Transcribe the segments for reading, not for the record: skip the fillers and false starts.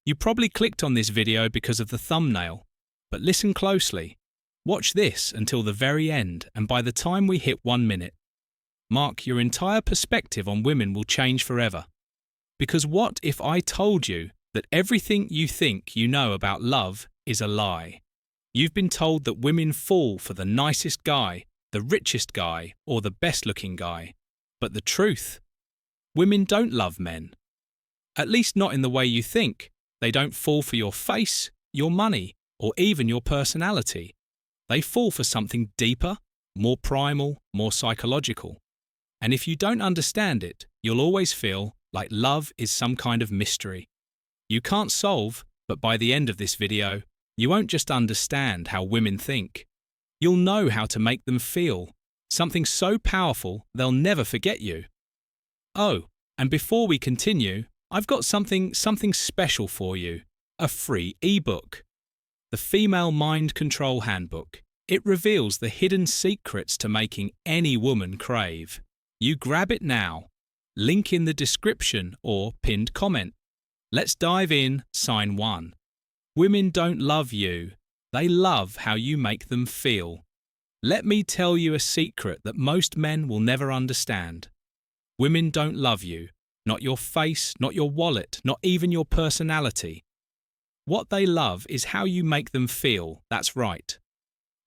You probably clicked on this video because of the thumbnail, but listen closely. Watch this until the very end, and by the time we hit 1 minute, Mark, your entire perspective on women will change forever. Because what if I told you that everything you think you know about love is a lie? You've been told that women fall for the nicest guy, the richest guy, or the best-looking guy. But the truth? Women don't love men. At least not in the way you think. They don't fall for your face, your money, or even your personality. They fall for something deeper, more primal, more psychological. And if you don't understand it, you'll always feel like love is some kind of mystery. You can't solve, but by the end of this video, you won't just understand how women think. You'll know how to make them feel, something so powerful they'll never forget you. Oh, and before we continue, I've got something special for you, a free ebook. The Female Mind Control Handbook. It reveals the hidden secrets to making any woman crave. You grab it now. Link in the description or pinned comment. Let's dive in. Sign 1. Women don't love you. They love how you make them feel. Let me tell you a secret that most men will never understand. Women don't love you. Not your face, not your wallet, not even your personality. What they love is how you make them feel. That's right.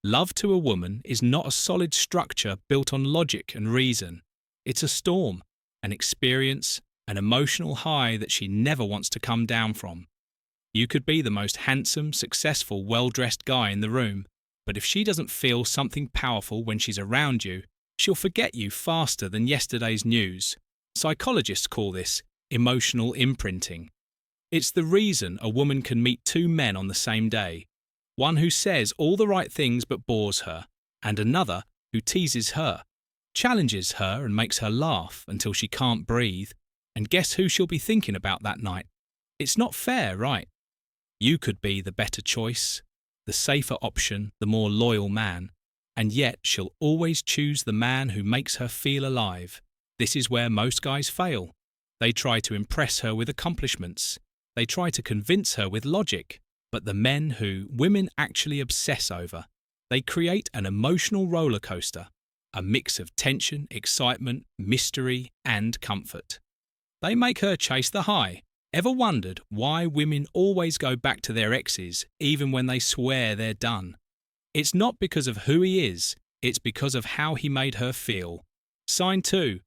Love to a woman is not a solid structure built on logic and reason. It's a storm, an experience, an emotional high that she never wants to come down from. You could be the most handsome, successful, well-dressed guy in the room, but if she doesn't feel something powerful when she's around you, she'll forget you faster than yesterday's news. Psychologists call this emotional imprinting. It's the reason a woman can meet 2 men on the same day. One who says all the right things but bores her, and another who teases her, challenges her and makes her laugh until she can't breathe. And guess who she'll be thinking about that night? It's not fair, right? You could be the better choice, the safer option, the more loyal man, and yet she'll always choose the man who makes her feel alive. This is where most guys fail. They try to impress her with accomplishments. They try to convince her with logic. But the men who women actually obsess over, they create an emotional roller coaster, a mix of tension, excitement, mystery, and comfort. They make her chase the high. Ever wondered why women always go back to their exes even when they swear they're done? It's not because of who he is, it's because of how he made her feel. Sign 2.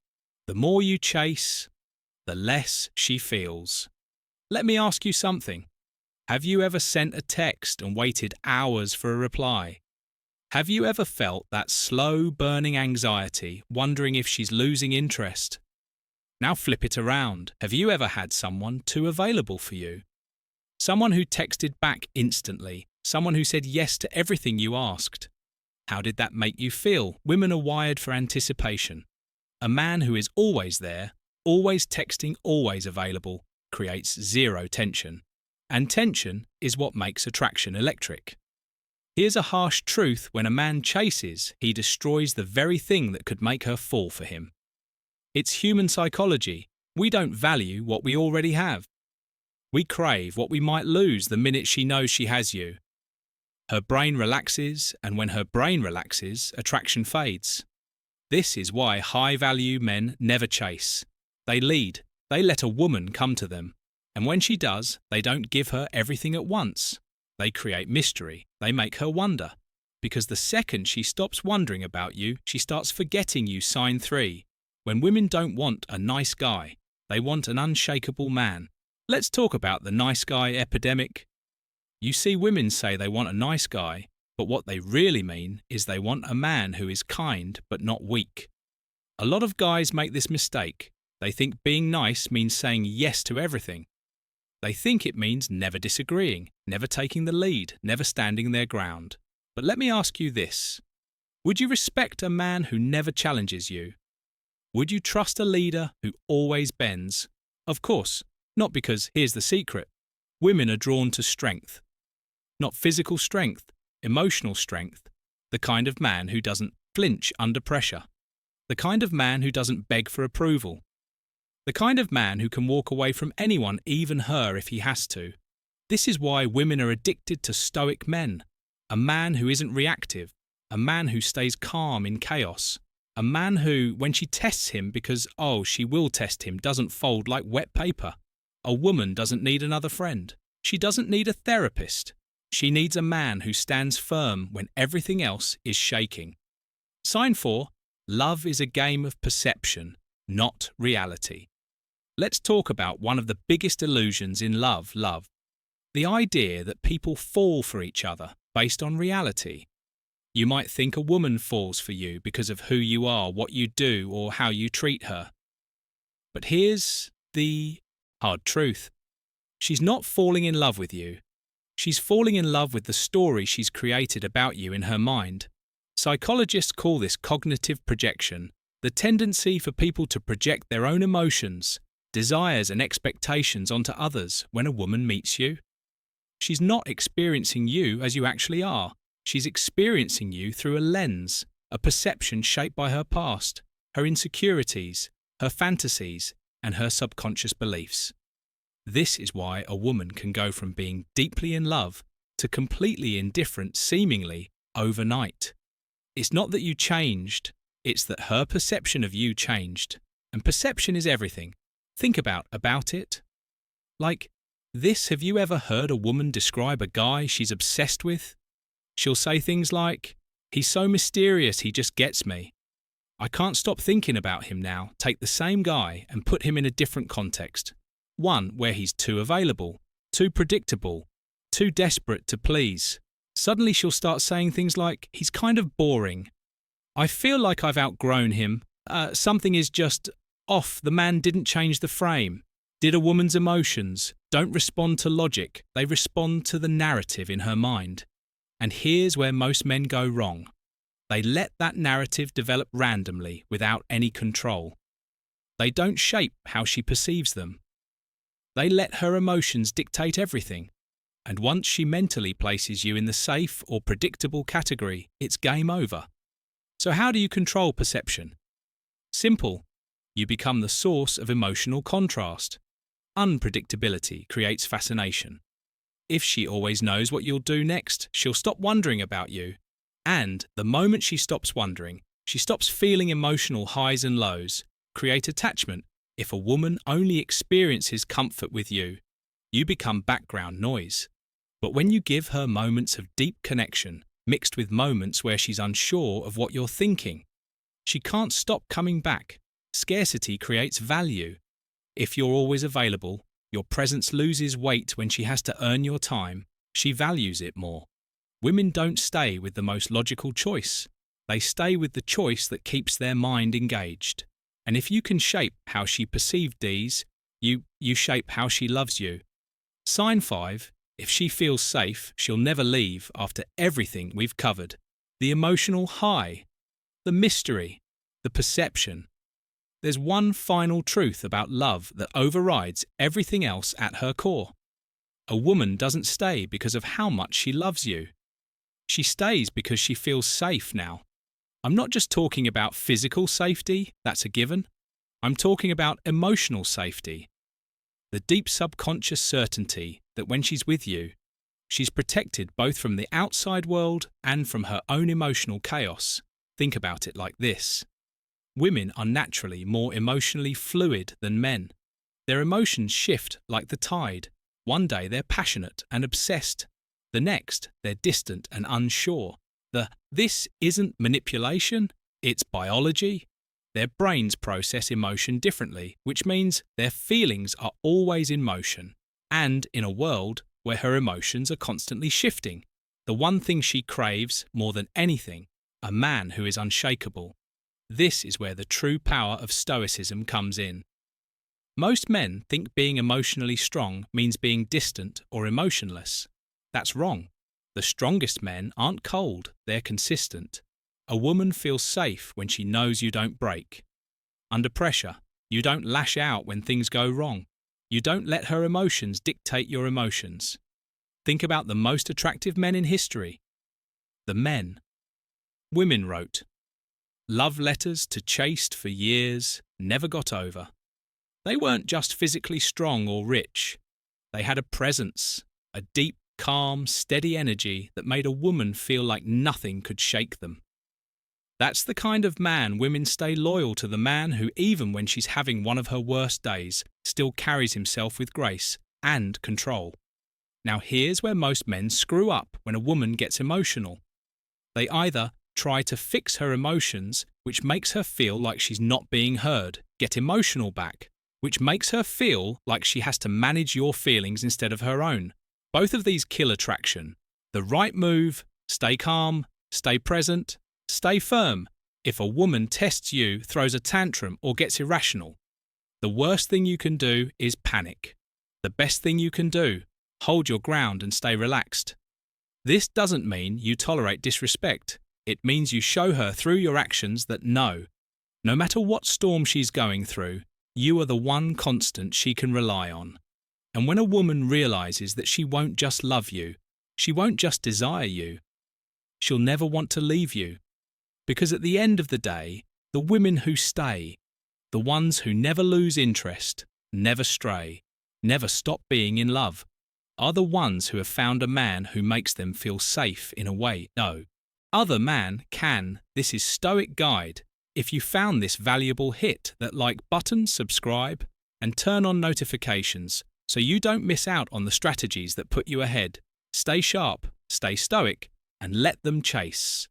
The more you chase, the less she feels. Let me ask you something. Have you ever sent a text and waited hours for a reply? Have you ever felt that slow burning anxiety, wondering if she's losing interest? Now flip it around. Have you ever had someone too available for you? Someone who texted back instantly, someone who said yes to everything you asked. How did that make you feel? Women are wired for anticipation. A man who is always there, always texting, always available, creates zero tension. And tension is what makes attraction electric. Here's a harsh truth: when a man chases, he destroys the very thing that could make her fall for him. It's human psychology. We don't value what we already have. We crave what we might lose the minute she knows she has you. Her brain relaxes, and when her brain relaxes, attraction fades. This is why high-value men never chase. They lead. They let a woman come to them. And when she does, they don't give her everything at once. They create mystery. They make her wonder. Because the second she stops wondering about you, she starts forgetting you. Sign 3. When women don't want a nice guy, they want an unshakable man. Let's talk about the nice guy epidemic. You see, women say they want a nice guy, but what they really mean is they want a man who is kind but not weak. A lot of guys make this mistake. They think being nice means saying yes to everything. They think it means never disagreeing, never taking the lead, never standing their ground. But let me ask you this. Would you respect a man who never challenges you? Would you trust a leader who always bends? Of course, not, because here's the secret. Women are drawn to strength. Not physical strength, emotional strength. The kind of man who doesn't flinch under pressure. The kind of man who doesn't beg for approval. The kind of man who can walk away from anyone, even her, if he has to. This is why women are addicted to stoic men. A man who isn't reactive, a man who stays calm in chaos, a man who, when she tests him because, she will test him, doesn't fold like wet paper. A woman doesn't need another friend. She doesn't need a therapist. She needs a man who stands firm when everything else is shaking. Sign 4. Love is a game of perception, not reality. Let's talk about one of the biggest illusions in love. The idea that people fall for each other based on reality. You might think a woman falls for you because of who you are, what you do, or how you treat her. But here's the hard truth. She's not falling in love with you. She's falling in love with the story she's created about you in her mind. Psychologists call this cognitive projection, the tendency for people to project their own emotions, desires and expectations onto others when a woman meets you. She's not experiencing you as you actually are. She's experiencing you through a lens, a perception shaped by her past, her insecurities, her fantasies, and her subconscious beliefs. This is why a woman can go from being deeply in love to completely indifferent seemingly overnight. It's not that you changed, it's that her perception of you changed. And perception is everything. Think about it. Like this, have you ever heard a woman describe a guy she's obsessed with? She'll say things like, "He's so mysterious, he just gets me. I can't stop thinking about him now." Take the same guy and put him in a different context. One where he's too available, too predictable, too desperate to please. Suddenly she'll start saying things like, "He's kind of boring. I feel like I've outgrown him. Something is just off. The man didn't change the frame." Did a woman's emotions don't respond to logic, they respond to the narrative in her mind. And here's where most men go wrong. They let that narrative develop randomly without any control. They don't shape how she perceives them. They let her emotions dictate everything. And once she mentally places you in the safe or predictable category, it's game over. So how do you control perception? Simple. You become the source of emotional contrast. Unpredictability creates fascination. If she always knows what you'll do next, she'll stop wondering about you. And the moment she stops wondering, she stops feeling emotional highs and lows. Create attachment. If a woman only experiences comfort with you, you become background noise. But when you give her moments of deep connection, mixed with moments where she's unsure of what you're thinking, she can't stop coming back. Scarcity creates value. If you're always available, your presence loses weight when she has to earn your time. She values it more. Women don't stay with the most logical choice. They stay with the choice that keeps their mind engaged. And if you can shape how she perceived these, you shape how she loves you. Sign 5. If she feels safe, she'll never leave after everything we've covered. The emotional high, the mystery, the perception. There's one final truth about love that overrides everything else at her core. A woman doesn't stay because of how much she loves you. She stays because she feels safe now. I'm not just talking about physical safety, that's a given. I'm talking about emotional safety. The deep subconscious certainty that when she's with you, she's protected both from the outside world and from her own emotional chaos. Think about it like this. Women are naturally more emotionally fluid than men. Their emotions shift like the tide. One day they're passionate and obsessed. The next, they're distant and unsure. This isn't manipulation, it's biology. Their brains process emotion differently, which means their feelings are always in motion. And in a world where her emotions are constantly shifting, the one thing she craves more than anything, a man who is unshakable. This is where the true power of Stoicism comes in. Most men think being emotionally strong means being distant or emotionless. That's wrong. The strongest men aren't cold, they're consistent. A woman feels safe when she knows you don't break. Under pressure, you don't lash out when things go wrong. You don't let her emotions dictate your emotions. Think about the most attractive men in history. The men. Women wrote love letters to chaste for years, never got over. They weren't just physically strong or rich. They had a presence, a deep, calm, steady energy that made a woman feel like nothing could shake them. That's the kind of man women stay loyal to, the man who, even when she's having one of her worst days, still carries himself with grace and control. Now here's where most men screw up when a woman gets emotional. They either try to fix her emotions, which makes her feel like she's not being heard, get emotional back, which makes her feel like she has to manage your feelings instead of her own. Both of these kill attraction. The right move: stay calm, stay present, stay firm. If a woman tests you, throws a tantrum, or gets irrational, the worst thing you can do is panic. The best thing you can do: hold your ground and stay relaxed. This doesn't mean you tolerate disrespect. It means you show her through your actions that no matter what storm she's going through, you are the one constant she can rely on. And when a woman realizes that she won't just love you, she won't just desire you, she'll never want to leave you. Because at the end of the day, the women who stay, the ones who never lose interest, never stray, never stop being in love, are the ones who have found a man who makes them feel safe in a way no other man can. This is Stoic Guide. If you found this valuable, hit that like button, subscribe, and turn on notifications so you don't miss out on the strategies that put you ahead. Stay sharp, stay stoic, and let them chase.